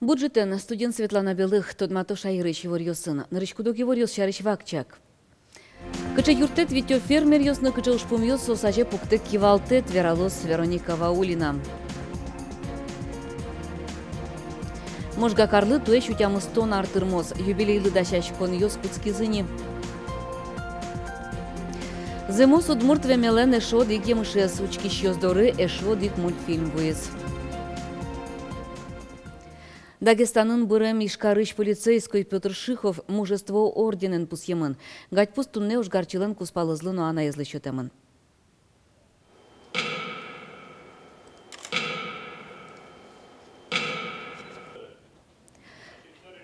Буджетен студент Светлана Белых тодмато шайрыч сын. Нарычкудок его рёс шарыч вакчак. Кыча юртет витё фермер ёсны кыча ушпум ёс сосаже пуктек кивалтет вералос Вероника Ваулина. Можга карлы туэш утямыз тон артырмоз. Юбилейлы дашаш кон ёс куцкизыни. Зимос удмурт вемелен эшод ик емышес учкиш ёздоры эшод ик мультфильм вуез. Дагестанын бырем ишкарыш полицейской Петр Шихов мужество орденен пусьемын. Гать пустунне уж гарчилен куспалызлы, но она езлы счетемын.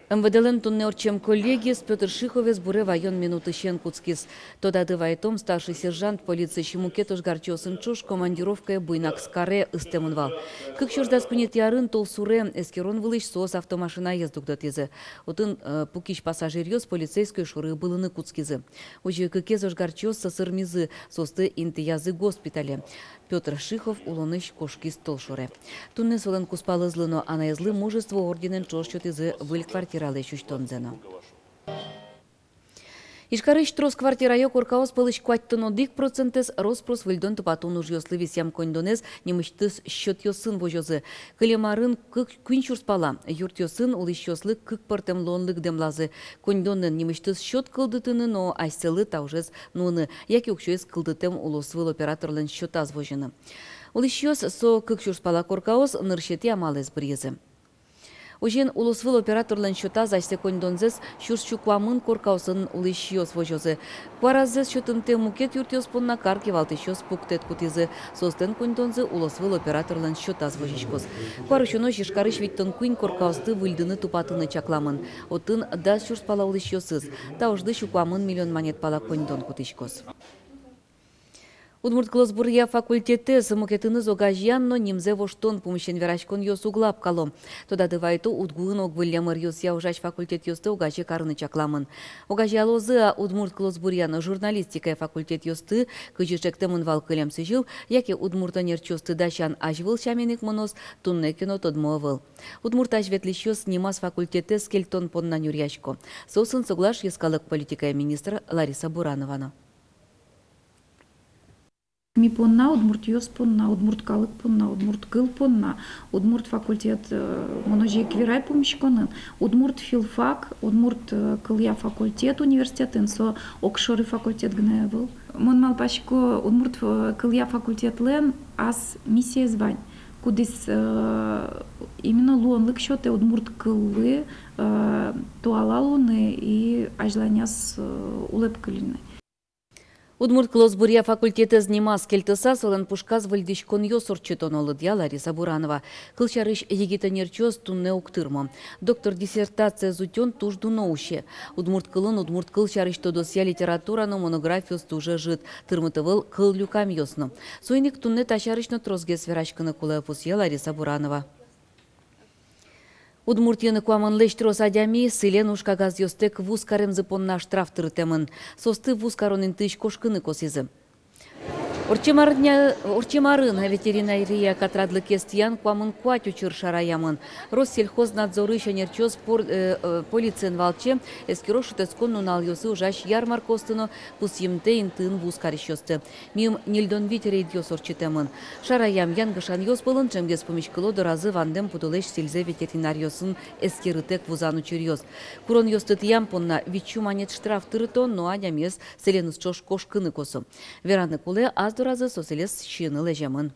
МВДлен тунне орчем коллегис Петр Шиховес буре вайон минуты щен куцкис. Тода дывайтом старший сержант полиции Шимукетуш гарчосын чуш командировкая буйнак скаре истемунвал. Как чуждас кунет ярын тол суре эскерон вылыш сос автомашина ездук дотезе. Утын пукиш пассажирьёс полицейской шуры былыны куцкизы. Уже кекезош гарчос сосырмизы состы интиязы госпитале. Петр Шихов улоныш кошкис тол шуре. Тунне солен куспалызлы, но анаезлы мужество орденен чошчот изы выль квартиралы щуштонзено. Ишкарыш трос квартирайо коркаос пылыш кваттыно дик процентес роспрос выльдон тупатун уж ёслы висям кондонез немыштыс счет ёсын вожозы. Кылемарын күнчур спала. Юрт ёсын улыш ёслы кык портем лонлык демлазы. Кондонен немыштыс счет кылдытыны, но айселы таужез нуны. Яки укшуез кылдытем улосвыл операторлен счетаз вожыны. Улыш ёс со кыкчур спала коркаос ныршети амалез брезы. Ужен улусвыл операторлен счета зайсе кондонзес шуршчуквамын коркаусын улыщиос вожозы. Кваразес счетынте мукет юртиос понна карки валтыщос пуктет кутизы. Состен кондонзы улусвыл операторлен счетаз вожишкос. Кварышуно шишкарыш виттон куин коркаусты выльдыны тупатыны чакламын. Отын дас шурспала улыщиосыз. Таужды щуквамын миллион монет пала кондон кутышкос. Удмурт Клосбурья факультеты самокетыны зогажьян, но нимзе воштон помещен верашкон ёс углап калом. Тода дывайту удгуын огвылемыр ёс яужаш факультет ёсты угажи карыны чакламын. Угажи алозы Удмурт Клосбурьяны журналистика факультет ёсты, кыжышектемын валкылем сыжил, яки удмуртанер чёсты дашан ажвыл шаменик монос, тунне кино тодмовыл. Удмурт ажветлиш ёс нимас факультеты скельтон понна нюряшко. Сосын соглаш ескалык политика министр Лариса Буранова. Ми понна, удмурт ёс понна, удмурт калык понна, удмурт кыл понна, удмурт факультет моножи квирай помещконын, удмурт филфак, удмурт кылья факультет университетын, со окшоры факультет гне был. Мон малпашко удмурт кылья факультет лен аз миссия звань. Кудис именно луонлык счёты удмурт кыллы, туалалуны и ажланяс улепкылины. Удмурт Клосбурья факультеты знимас кельтыса солен пушказ выльдишкон ёсор читонолыдья Лариса Буранова. Кылчарыш егитанерчёс тунне уктырмо. Доктор диссертация зутён тужду ноуще. Удмурт кылын удмурт кылчарыш тодосья литератураны монографиос туже жит. Тырмытывыл кыл люкам ёсно. Суйник тунне ташарышно трозгес верашканы кулая пусья Лариса Буранова. Удмуртияны куамын лештрос адями сылен ушкагаз ёстек вуз каремзы понна штраф тырытемын. Состы вуз коронин тыш кошкыны косизы. Орчемарын ветеринария катрадлы кестиян куамын куатю чыршараямын. Россельхознадзоры шанерчёс полицен валче эскирошу тескон нунал ёсы ужаш ярмаркостыно пусьемте интын вуз карищёсты. Мим нильдон витерейд ёс орчетемын. Шараям янгышан ёс былын чемгес помешкыло доразы вандем путулеш сельзе ветеринарьёсын эскирытек вузану чырьёс. Курон ёстыт ямпонна вичу манет штраф тырытон, но адямес селенус чош кошкыны косу. Вераны куле доразы соселес щины лежемын.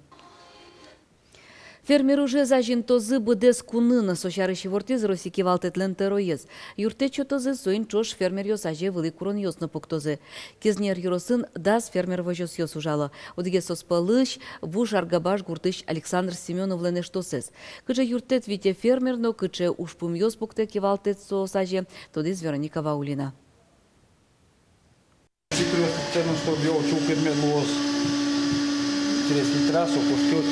Фермер уже зажин тозы быдес кунына сошарыщи вортез росики валтетлен тероез. Юрте чотозы соин чош фермер ёсаже вылы курон ёсны пуктозы. Кизнер юросын дас фермер вожос ёс ужало. Одиге соспалыш буш аргабаш гуртыш Александр Семенов ленештосез. Кыче юртет вите фермер, но кыче ушпум ёс пуктеки валтет сосаже, тодиз Вероника Ваулина. Через трассу, пустёт,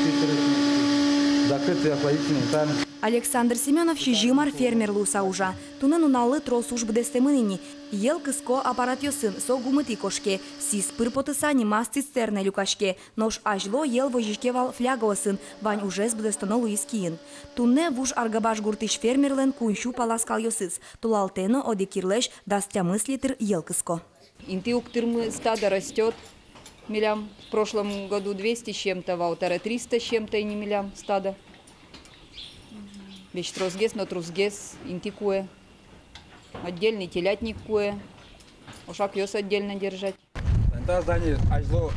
открытые оплодительные тайны. Александр Семенов жимар фермер луса уже. Тунен уналы трос уж бдестемынини. Ел кыско аппарат йосын со гумыти кошке. Сис пырпотыса нимас цистерне люкашке. Нож ажло ел вожишке вал фляговасын. Вань уже с бдестоно луис киин. Тунне вуж аргабаш гуртыш фермерлен куншу паласкал йосыз. Тулалтено одекирлеш дастя мыслитыр ел кыско. Интиук тырмы стадо растет. Милям. В прошлом году 200 с чем-то, в аутере 300 с чем-то и не милям стадо. Вещь тросгес, но трусгес, интикуе. Отдельный телятник куе. Ушак йос отдельно держать. Это здание ажло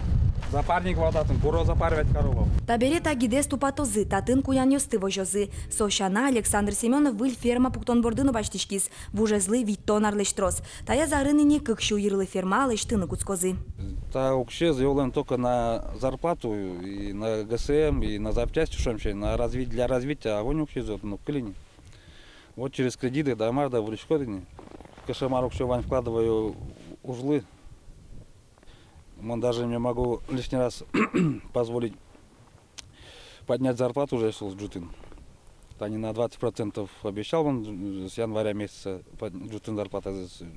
запарник водатын, буро запаривать корову. Табере тагидес тупатозы, татын куян йосты вожозы. Сошана Александр Семенов был ферма пуктон бордыну баштишкис. Вужезлы виттон арлештрос. Тая зарынини кыкшу ирлы ферма алештыны куцкозы. Та укше заявлен только на зарплату и на ГСМ, и на запчасти, на для развития, а он укше зовут, ну, клини. Вот через кредиты, да, марда, в личкодине. Кашемар укше вань вкладываю узлы. Даже не могу лишний раз позволить поднять зарплату уже с Джутин. Они на 20% обещал он с января месяца Джутин зарплата.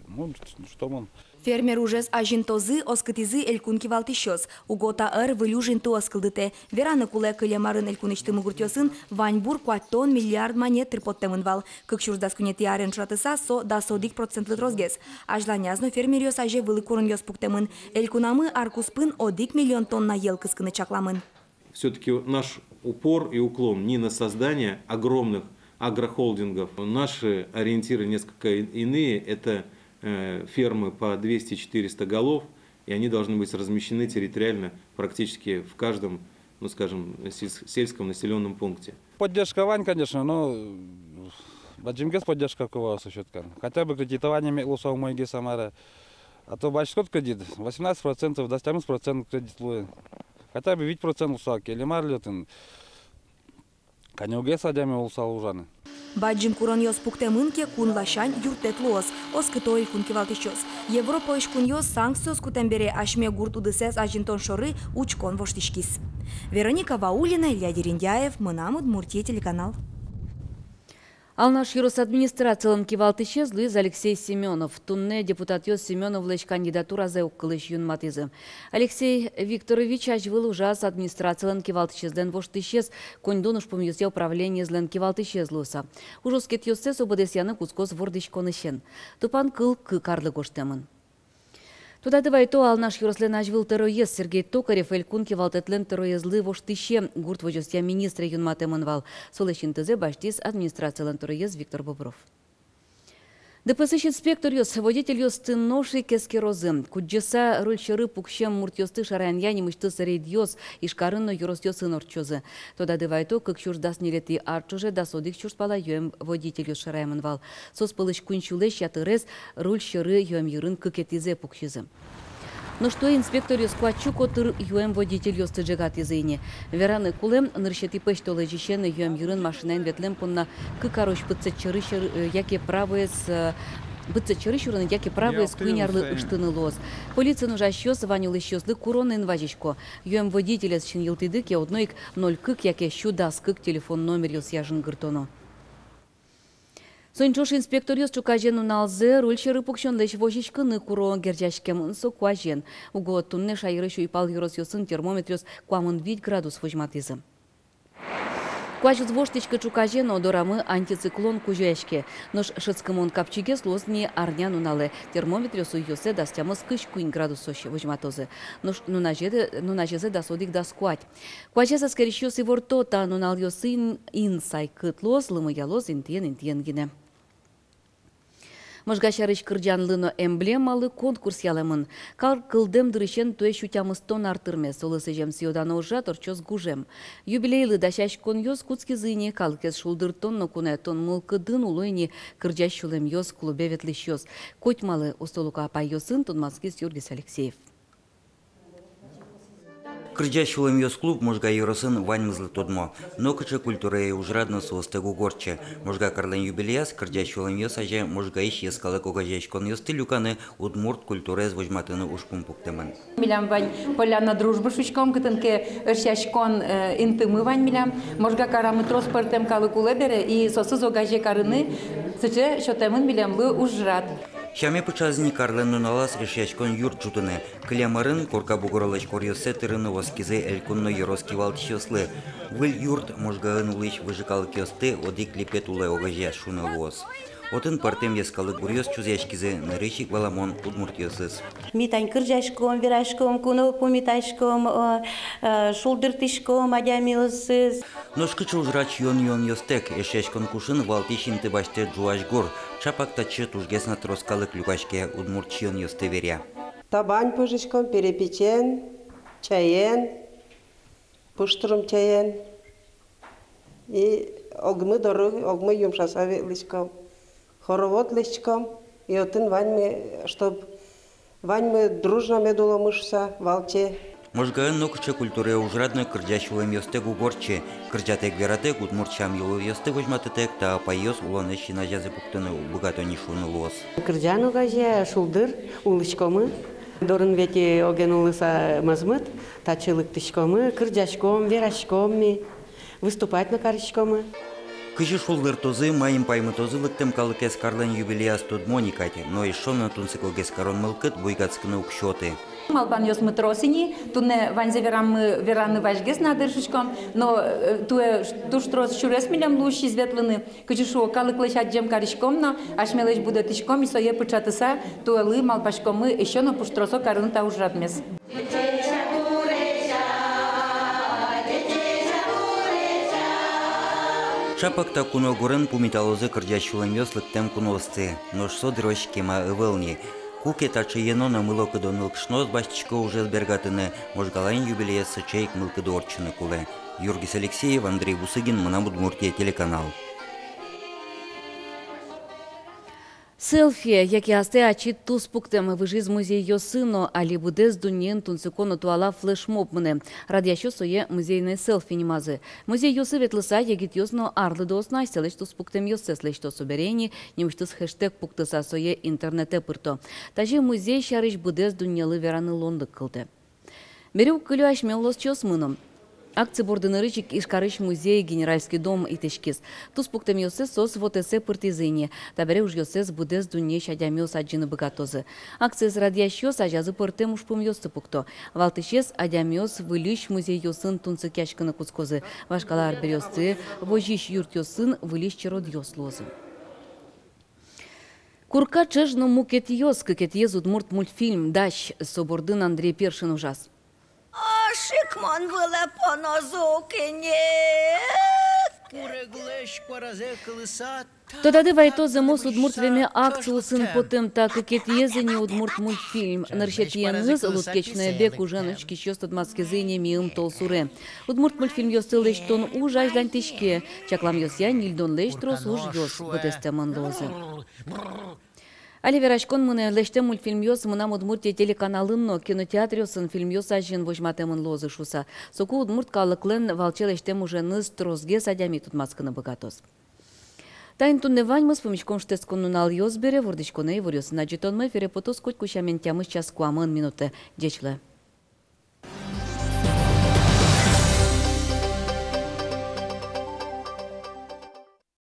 Ну, что он? Фермер уже с ажинтозы, оскотизы элькунки валтищос. Угота вылюжин то оскылдыте. Вераны куле кылемарын элькуничты мугуртёсын, ваньбур куаттон миллиард монет тырпоттемын вал. Как шурдас кунети арен шатыса со да содик процентлы розгес. Ажланязно фермер аже вылы курын йос пуктемын. Элькунамы аркуспын одик миллион тонна ел кыскыны чакламын. Все-таки наш упор и уклон не на создание огромных агрохолдингов. Наши ориентиры несколько иные. Это фермы по 200-400 голов, и они должны быть размещены территориально практически в каждом, ну скажем, сельском населенном пункте. Поддержка Вань, конечно, но Баджимгес поддержка кого существенно. Хотя бы кредитование лусов мойги самара. А то бачкот кредит 18%, до 70% кредит. Хотя бы 8% лусаки или марлетин. Канюге садями лусал ужаны. Баджим курон йос пуктемынке кун лашань юртет лос. Оскытой кун кивалтищос. Европа иш кун йос санкциос кутембере ашме гурт удысес ажинтон шоры учкон воштишкис. Вероника Ваулина, Илья Дериндяев, Мынам Удмуртия, телеканал. Алнаш юрос администрациялын кивалтыше Луиз Алексей Семенов. Тунне депутат йос Семенов лыч кандидатура за уккылыш юнматызы. Алексей Викторович ажвыл ужас администрациялын кивалтышезден воштышез коньдонуш помюсе управление злен кивалтышез луса. Ужоскет йосе сободесяны кускос вордыш конышен. Тупан кыл карлы гоштемын. Туда давай-то алнаш юрослен ажвыл тероез Сергей Токарев элькун кивалтетлен тероезлы воштыше гурт вожостя министра юнматемын вал. Солешин тызе баштис администрациялен тероез Виктор Бобров. ДПС инспектор йос водитель йос тынноши кеске розы. Куджеса рульшеры пукшем муртьосты шарайнья немышты сарейд йос ишкарынно юрос йосын орчозы. Тода давай-то как чурдас нелети арчуже да содик чурспала йоем водитель йос шараймын вал. Сос пылыш кунчулеш ятырез рульшеры йоем юрын кыкетизе пукшизы. Но что инспектор йосквачу котыр юем водитель йосты джегат языне. Вераны кулем нырщети пештолы жищены юем юрын машинайн ветлем пунна кыкарош пыцечыры яке правые с быцечыры шурын яке правые с кынярлы ыштыны лоз. Полиция нужа щёс ванюлы щёслы куроны инважичко. Юем водителя с чин елтыдык я одноик 0 кык яке щудас кык телефон номер йос яжын гыртоно. Сончош инспектор йос чукажену налзе рульшеры пукшон леш вожичкыны куро герджашкем со куажен. Уго тунне шайры шуйпал юрос йосын термометрёс куамын 5 градус вожматызы. Куажыз воштичка чукажену дорамы антициклон кужешке. Нож шыцкымон капчиге слозни арняну нале. Термометрёсу йосе дастямыз кыш куин градус соще вожматозы. Нож нунажезе дасодик даскуать. Куажеза скорещёс и ворто та нунал йосын инсай кытлоз лымы ялоз интиен гине. Можгашарыш кырджанлыно эмблемалы конкурс ялемын. Кал кылдем дырышен туе шутямыстон артырме. Солысы жем сиодана ужа торчоз гужем. Юбилейлы дашаш кон йоз куцки зыне калкес шулдыртонно кунетон мылкыдын улойни кырджаш шулем йоз клубе ветлыш йоз. Котьмалы устолука апай йосын тунмаскис Юргис Алексеев. Кырджащулым ёс клуб можга юросын ваньмызлы тодмо. Но кычы культуры ужрадно соостегу горче. Можга карлен юбилеяс кырджащулым ёс аже можга иш ескалы когажешкон ёсты люканы удмурт культурез вожматыны ушкум пуктемын. Милям вань поляна дружба шучком кытынке ыршяшкон интымы вань милям. Можга карамы трос партем калы кулебере и сосыз огаже карыны сыче шотемын милямлы ужрат. Шаме пычазни карлен нуналас решяшкон юрт жутыны. Клямарын корка бугоралыш корьосе тырыны воскизе элькунно ероски валтищослы. Выл юрт можгаын улыш выжикал кёсты одик липет улы огаже шуны луос. Отын партем ескалы гурьос чузяшкизе нарышик валамон удмуртьосыз. Митань кыржашком, вирашком, куно помиташком, шулдыртышком, адямилсыз. Ношкычы ужрач йон йостек, эшешкон кушын валтишин ты баште джуаш гор. Чапак тачы тужгесна троскалык люкашке удмуртчион йосте веря. Табань пожишком перепечен, чаен, пуштурум чаен. И огмы дорог, огмы юмшасави лишком. Хоровод лишком. И отын ваньме, чтоб ваньме дружно медуло мышса, валче. Можгаын нокче культуре ужрадной кырджащулым йостегу горче. Кырджатек вератек удмуртчам йолу йосте вожматытек та пайос уланы шина жазы пуктыны бугатони шуны луос. Кырджану гаже шулдыр улышкомы. Дорын вети оген улыса мазмыт, тачылык тышкомы, кырджашком, верашкомми, выступать на карышкомы. Кыжы шулдыр тозы майым паймы тозы лыктым калыкес карлен юбилеяс тодмоникати, но и шона тунсыко гескарон мылкыт буйгацкыны укшоты. Малпан ёс мы тросини, туне вань заверам мы вераны важгес надыршичком, но туш трос шурес милям лущи светлыны, кычышу калыклыш аджем карышком, но ашмелыш буде тышком и сое пычатыса, туэлы малпашком мы еще на пуштросо карыны та ужратмес. Шапак та куно горын пумиталозы кырджащулым ёс лыктем куносты, но шсо дрожкема ывылни. Куке тачы енона мылокы донылк шноз башчика уже сбергатыны, можгалайн юбилеясы чайк мылкы дорчыны куле. Юргис Алексеев, Андрей Бусыгин, Мына Удмуртия, телеканал. Селфі, які асте ачит туз пуктем вижиз музей йосыно, али буде з дуньен тунцикону туала флешмоб мыне. Радящо соє музейне селфі немазы. Музей йосы ветлыса егит йосно арлы досна, селеш туз пуктем йосе слешто соберени, немштыз хэштег пуктыса соє интернете пырто. Тажи музей шарыш буде з дуньелы вераны лондык кылды. Беру кылю ашмеллос чос мыном. Акция бордынырычик Ишкарыш музей генеральский дом итешкис. Туз пуктем йосе сос вотесе пыртизыне. Табере уж йосес будес дунье шадямёс аджины богатозы. Акция с радящёс ажазы пыртем уж пум йосты пукто. Валтышес адямёс вылющ музей йосын тунцы кяшканы кускозы. Вашкалар берёсты, вожищ юрт йосын вылющ чарод йос лозы. Курка чежно мукет йос, кекет ез удмурт мультфильм «Дащ» собордын Андрей Першин ужас. Шикман выле понозукине. Тодады вайтозы мос удмурт веме акцию сын потем так кекет езыне удмурт мультфильм. Наршет еңіз луткечная бек уже ночки щёст отмазки зыне миым толсуре. Удмурт мультфильм ёсты лештон уж аждан тишке. Чаклам ёсья нильдон лештрос уж ёс бытестеман лозы. Аливерашкон мыны леште мультфильм ёс мына Удмуртия телеканалынно кинотеатр ёсын фильм ёс ажин вожматемын лозы шуса. Соку удмурт калыклен валче лештем уже ныз трозге садями тутмаскыны богатос. Тайн тунне ваньмыз помещком штескон нунал ёс бере вордышконе и ворёсын аджитон мы ферепотос коть кушамен тямыш час куамын минуты. Дечле.